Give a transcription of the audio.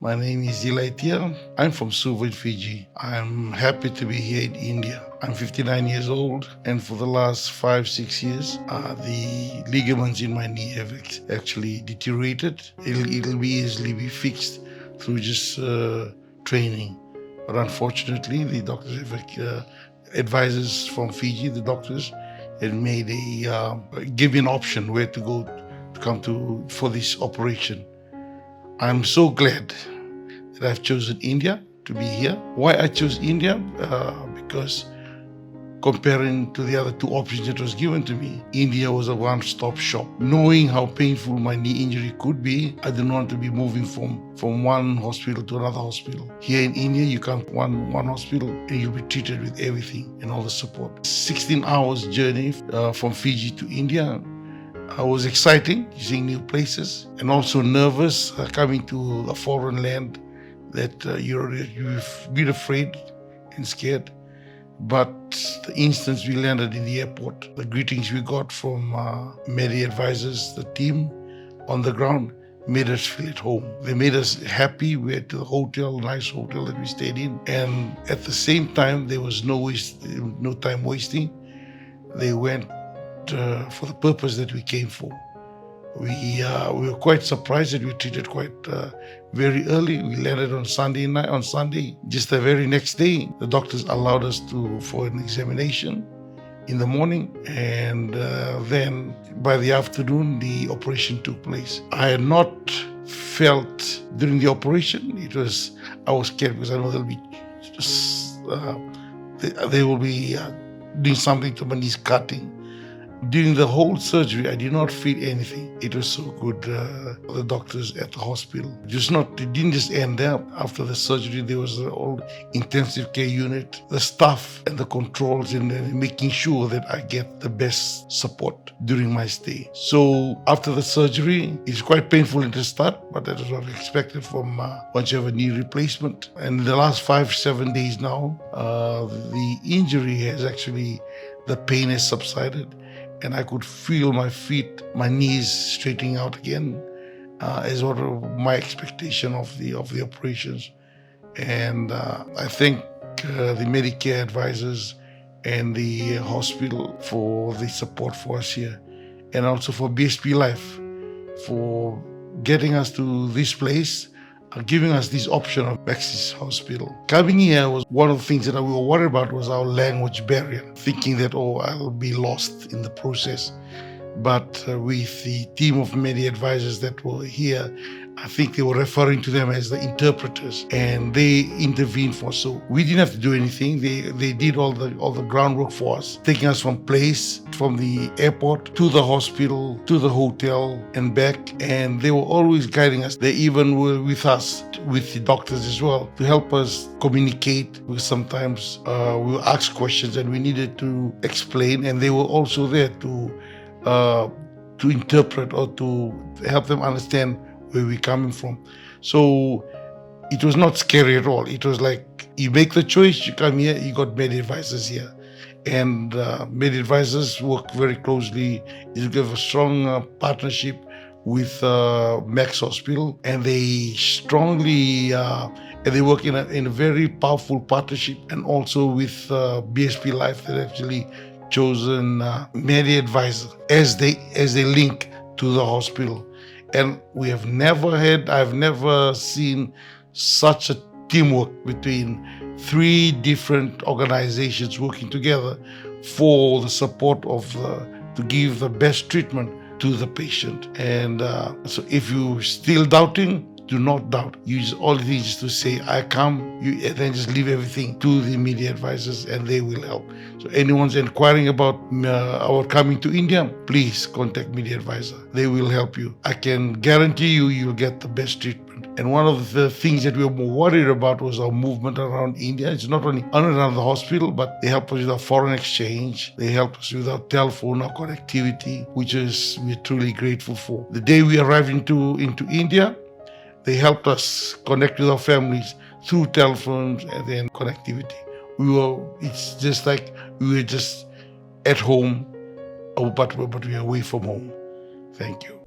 My name is ILaitia. I'm from Suva, Fiji. I'm happy to be here in India. I'm 59 years old, and for the last 5-6 years, the ligaments in my knee have actually deteriorated. It'll be easily be fixed through just training. But unfortunately, the doctors have advisors from Fiji, the doctors, had made give me an option where to go to come to for this operation. I'm so glad that I've chosen India to be here. Why I chose India? Because comparing to the other two options that was given to me, India was a one-stop shop. Knowing how painful my knee injury could be, I didn't want to be moving from one hospital to another hospital. Here in India, you come to one hospital and you'll be treated with everything and all the support. 16 hours journey from Fiji to India. It was exciting, seeing new places, and also nervous coming to a foreign land that you've been afraid and scared. But the instant we landed in the airport, the greetings we got from Medivisors, the team on the ground, made us feel at home. They made us happy. We went to the hotel, nice hotel that we stayed in, and at the same time, there was no time wasting. They went for the purpose that we came for. We were quite surprised that we were treated quite very early. We landed on Sunday night. On Sunday, just the very next day, the doctors allowed us for an examination in the morning, and then by the afternoon, the operation took place. I had not felt during the operation. I was scared because I know they will be doing something to my knees, cutting. During the whole surgery, I did not feel anything. It was so good. The doctors at the hospital, it didn't just end there. After the surgery, there was an old intensive care unit, the staff and the controls, and making sure that I get the best support during my stay. So after the surgery, it's quite painful at the start, but that is what I expected from once you have a knee replacement. And in the last 5-7 days now, the injury the pain has subsided. And I could feel my knees straightening out again, as what my expectation of the operations. And I thank the Medicare advisors and the hospital for the support for us here, and also for BSP Life for getting us to this place, giving us this option of Maxis Hospital. Coming here was one of the things that we were worried about was our language barrier, thinking that, I'll be lost in the process. But with the team of Medi-advisors that were here, I think they were referring to them as the interpreters, and they intervened for us. So we didn't have to do anything. They did all the groundwork for us, taking us from the airport to the hospital, to the hotel and back. And they were always guiding us. They even were with us, with the doctors as well, to help us communicate. Because sometimes we were asked questions and we needed to explain, and they were also there to interpret or to help them understand where we're coming from. So it was not scary at all. It was like, you make the choice, you come here, you got Medivisors here. And Medivisors work very closely. They have a strong partnership with Max Hospital, and they strongly they work in a very powerful partnership, and also with BSP Life that actually chosen Medivisor as they link to the hospital. And I've never seen such a teamwork between 3 different organizations working together for the support to give the best treatment to the patient. And so if you're still doubting, do not doubt. All you need is to say, I come, and then just leave everything to the media advisors, and they will help. So anyone's inquiring about our coming to India, please contact media advisor. They will help you. I can guarantee you'll get the best treatment. And one of the things that we were more worried about was our movement around India. It's not only around the hospital, but they help us with our foreign exchange. They help us with our telephone, our connectivity, which we're truly grateful for. The day we arrived into India, they helped us connect with our families through telephones and then connectivity. It's just like we were just at home, but we are away from home. Thank you.